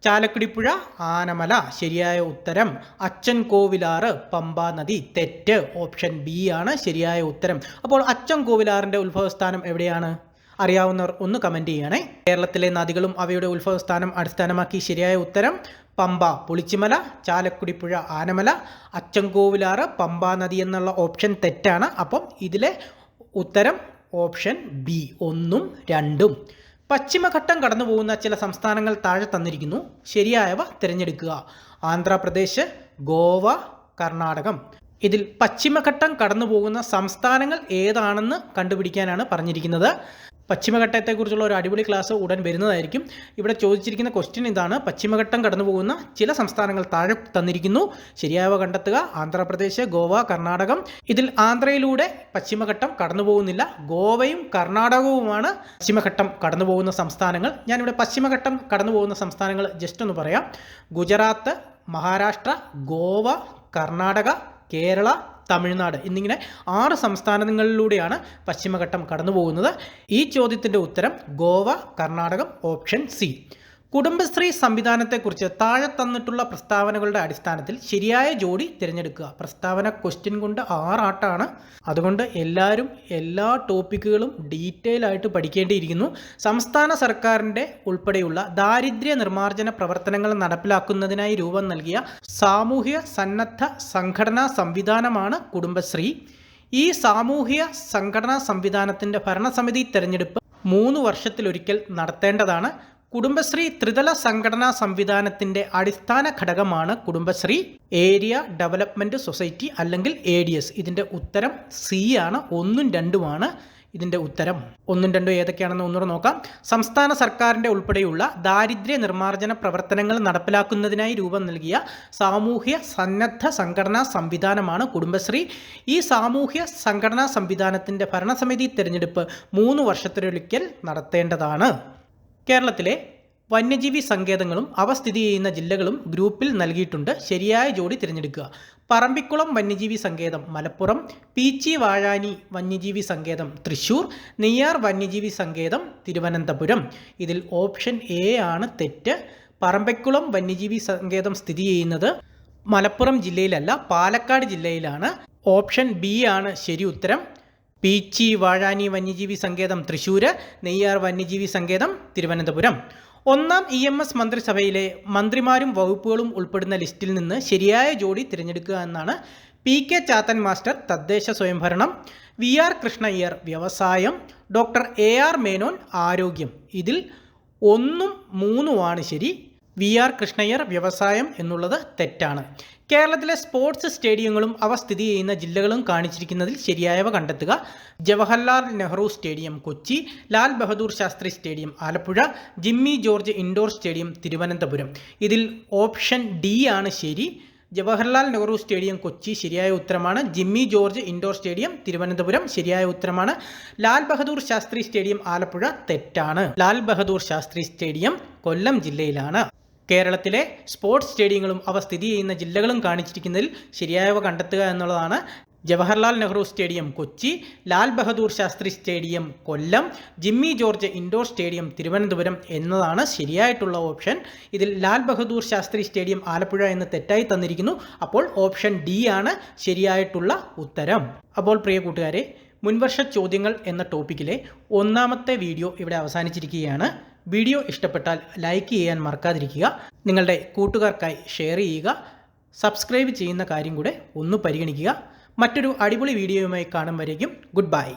ചാലക്കുടിപ്പുഴ, ആനമല ശരിയായ ഉത്തരം. അച്ചൻ കോവിലാറ്, പമ്പാ നദി തെറ്റ്. ഓപ്ഷൻ ബി ആണ് ശരിയായ ഉത്തരം. അപ്പോൾ അച്ചൻ കോവിലാറിൻ്റെ ഉത്ഭവസ്ഥാനം എവിടെയാണ്? അറിയാവുന്നവർ ഒന്ന് കമൻറ്റ് ചെയ്യണേ. കേരളത്തിലെ നദികളും അവയുടെ ഉത്ഭവസ്ഥാനം അടിസ്ഥാനമാക്കി ശരിയായ ഉത്തരം പമ്പ, പുളിച്ചിമല, ചാലക്കുടിപ്പുഴ, ആനമല, അച്ചൻകോവിലാറ്, പമ്പാ നദി എന്നുള്ള ഓപ്ഷൻ തെറ്റാണ്. അപ്പം ഇതിലെ ഉത്തരം ഓപ്ഷൻ ബി 1ഉം 2ഉം. പശ്ചിമഘട്ടം കടന്നു പോകുന്ന ചില സംസ്ഥാനങ്ങൾ താഴെ തന്നിരിക്കുന്നു. ശരിയായവ തിരഞ്ഞെടുക്കുക. ആന്ധ്രാപ്രദേശ്, ഗോവ, കർണാടകം. ഇതിൽ പശ്ചിമഘട്ടം കടന്നു പോകുന്ന സംസ്ഥാനങ്ങൾ ഏതാണെന്ന് കണ്ടുപിടിക്കാനാണ് പറഞ്ഞിരിക്കുന്നത്. പശ്ചിമഘട്ടത്തെക്കുറിച്ചുള്ള ഒരു അടിപൊളി ക്ലാസ് ഉടൻ വരുന്നതായിരിക്കും. ഇവിടെ ചോദിച്ചിരിക്കുന്ന ക്വസ്റ്റ്യൻ ഇതാണ്. പശ്ചിമഘട്ടം കടന്നു പോകുന്ന ചില സംസ്ഥാനങ്ങൾ താഴെ തന്നിരിക്കുന്നു. ശരിയായവ കണ്ടെത്തുക. ആന്ധ്രാപ്രദേശ്, ഗോവ, കർണാടകം. ഇതിൽ ആന്ധ്രയിലൂടെ പശ്ചിമഘട്ടം കടന്നു പോകുന്നില്ല. ഗോവയും കർണാടകവുമാണ് പശ്ചിമഘട്ടം കടന്നു പോകുന്ന സംസ്ഥാനങ്ങൾ. ഞാനിവിടെ പശ്ചിമഘട്ടം കടന്നു പോകുന്ന സംസ്ഥാനങ്ങൾ ജസ്റ്റ് ഒന്ന് പറയാം. ഗുജറാത്ത്, മഹാരാഷ്ട്ര, ഗോവ, കർണാടക, കേരള, തമിഴ്നാട് എന്നിങ്ങനെ 6 സംസ്ഥാനങ്ങളിലൂടെയാണ് പശ്ചിമഘട്ടം കടന്നു പോകുന്നത്. ഈ ചോദ്യത്തിൻ്റെ ഉത്തരം ഗോവ, കർണാടകം. Option C. കുടുംബശ്രീ സംവിധാനത്തെക്കുറിച്ച് താഴെ തന്നിട്ടുള്ള പ്രസ്താവനകളുടെ അടിസ്ഥാനത്തിൽ ശരിയായ ജോഡി തിരഞ്ഞെടുക്കുക. പ്രസ്താവന ക്വസ്റ്റ്യൻ കൊണ്ട് 6 ആട്ടാണ്. അതുകൊണ്ട് എല്ലാവരും എല്ലാ ടോപ്പിക്കുകളും ഡീറ്റെയിൽ ആയിട്ട് പഠിക്കേണ്ടിയിരിക്കുന്നു. സംസ്ഥാന സർക്കാരിൻ്റെ ഉൾപ്പെടെയുള്ള ദാരിദ്ര്യ നിർമ്മാർജ്ജന പ്രവർത്തനങ്ങൾ നടപ്പിലാക്കുന്നതിനായി രൂപം നൽകിയ സാമൂഹ്യ സന്നദ്ധ സംഘടനാ സംവിധാനമാണ് കുടുംബശ്രീ. ഈ സാമൂഹ്യ സംഘടനാ സംവിധാനത്തിൻ്റെ ഭരണസമിതി തിരഞ്ഞെടുപ്പ് 3 വർഷത്തിലൊരിക്കൽ നടത്തേണ്ടതാണ്. കുടുംബശ്രീ ത്രിതല സംഘടനാ സംവിധാനത്തിൻ്റെ അടിസ്ഥാന ഘടകമാണ് കുടുംബശ്രീ ഏരിയ ഡെവലപ്മെൻറ്റ് സൊസൈറ്റി അല്ലെങ്കിൽ ADS. ഇതിൻ്റെ ഉത്തരം സി ആണ്. 1ഉം 2ഉമാണ് ഇതിൻ്റെ ഉത്തരം. 1ഉം 2ഉം ഏതൊക്കെയാണെന്ന് ഒന്നുകൂടെ നോക്കാം. സംസ്ഥാന സർക്കാരിൻ്റെ ഉൾപ്പെടെയുള്ള ദാരിദ്ര്യ നിർമ്മാർജ്ജന പ്രവർത്തനങ്ങൾ നടപ്പിലാക്കുന്നതിനായി രൂപം നൽകിയ സാമൂഹ്യ സന്നദ്ധ സംഘടനാ സംവിധാനമാണ് കുടുംബശ്രീ. ഈ സാമൂഹ്യ സംഘടനാ സംവിധാനത്തിൻ്റെ ഭരണസമിതി തിരഞ്ഞെടുപ്പ് 3 വർഷത്തിലൊരിക്കൽ നടത്തേണ്ടതാണ്. കേരളത്തിലെ വന്യജീവി സങ്കേതങ്ങളും അവ സ്ഥിതി ചെയ്യുന്ന ജില്ലകളും ഗ്രൂപ്പിൽ നൽകിയിട്ടുണ്ട്. ശരിയായ ജോഡി തിരഞ്ഞെടുക്കുക. പറമ്പിക്കുളം വന്യജീവി സങ്കേതം മലപ്പുറം, പീച്ചി വാഴാനി വന്യജീവി സങ്കേതം തൃശ്ശൂർ, നെയ്യാർ വന്യജീവി സങ്കേതം തിരുവനന്തപുരം. ഇതിൽ ഓപ്ഷൻ എ ആണ് തെറ്റ്. പറമ്പിക്കുളം വന്യജീവി സങ്കേതം സ്ഥിതി ചെയ്യുന്നത് മലപ്പുറം ജില്ലയിലല്ല, പാലക്കാട് ജില്ലയിലാണ്. ഓപ്ഷൻ ബി ആണ് ശരി ഉത്തരം. പീച്ചി വാഴാനി വന്യജീവി സങ്കേതം തൃശ്ശൂർ, നെയ്യാർ വന്യജീവി സങ്കേതം തിരുവനന്തപുരം. 1ാം EMS മന്ത്രിസഭയിലെ മന്ത്രിമാരും വകുപ്പുകളും ഉൾപ്പെടുന്ന ലിസ്റ്റിൽ നിന്ന് ശരിയായ ജോഡി തിരഞ്ഞെടുക്കുക എന്നാണ്. PK ചാത്തൻ മാസ്റ്റർ തദ്ദേശ സ്വയംഭരണം, VR കൃഷ്ണയ്യർ വ്യവസായം, ഡോക്ടർ AR മേനോൻ ആരോഗ്യം. ഇതിൽ 1ഉം 3ഉമാണ് ശരി. VR കൃഷ്ണയ്യർ വ്യവസായം എന്നുള്ളത് തെറ്റാണ്. കേരളത്തിലെ സ്പോർട്സ് സ്റ്റേഡിയങ്ങളും അവ സ്ഥിതി ചെയ്യുന്ന ജില്ലകളും കാണിച്ചിരിക്കുന്നതിൽ ശരിയായവ കണ്ടെത്തുക. Jawaharlal Nehru stadium Kochi, Lal Bahadur Shastri stadium Alappuzha, Jimmy George indoor stadium Thiruvananthapuram. ഇതിൽ ഓപ്ഷൻ ഡി ആണ് ശരി. ജവഹർലാൽ നെഹ്റു സ്റ്റേഡിയം കൊച്ചി ശരിയായ ഉത്തരമാണ്. ജിമ്മി ജോർജ് ഇൻഡോർ സ്റ്റേഡിയം തിരുവനന്തപുരം ശരിയായ ഉത്തരമാണ്. ലാൽ ബഹദൂർ ശാസ്ത്രി സ്റ്റേഡിയം ആലപ്പുഴ തെറ്റാണ്. ലാൽ ബഹദൂർ ശാസ്ത്രി സ്റ്റേഡിയം കൊല്ലം ജില്ലയിലാണ്. കേരളത്തിലെ സ്പോർട്സ് സ്റ്റേഡിയങ്ങളും അവ സ്ഥിതി ചെയ്യുന്ന ജില്ലകളും കാണിച്ചിരിക്കുന്നതിൽ ശരിയായവ കണ്ടെത്തുക എന്നുള്ളതാണ്. Jawaharlal Nehru stadium Kochi, Lal Bahadur Shastri stadium Kollam, Jimmy George indoor stadium Thiruvananthapuram എന്നതാണ് ശരിയായിട്ടുള്ള ഓപ്ഷൻ. ഇതിൽ ലാൽ ബഹദൂർ ശാസ്ത്രി സ്റ്റേഡിയം ആലപ്പുഴ എന്ന് തെറ്റായി തന്നിരിക്കുന്നു. അപ്പോൾ ഓപ്ഷൻ ഡി ആണ് ശരിയായിട്ടുള്ള ഉത്തരം. അപ്പോൾ പ്രിയ കൂട്ടുകാരെ, മുൻവർഷ ചോദ്യങ്ങൾ എന്ന ടോപ്പിക്കിലെ ഒന്നാമത്തെ വീഡിയോ ഇവിടെ അവസാനിച്ചിരിക്കുകയാണ്. വീഡിയോ ഇഷ്ടപ്പെട്ടാൽ ലൈക്ക് ചെയ്യാൻ മറക്കാതിരിക്കുക. നിങ്ങളുടെ കൂട്ടുകാർക്കായി ഷെയർ ചെയ്യുക. സബ്സ്ക്രൈബ് ചെയ്യുന്ന കാര്യം കൂടെ ഒന്ന് പരിഗണിക്കുക. മറ്റൊരു അടിപൊളി വീഡിയോയുമായി കാണും വരേക്കും ഗുഡ് ബൈ.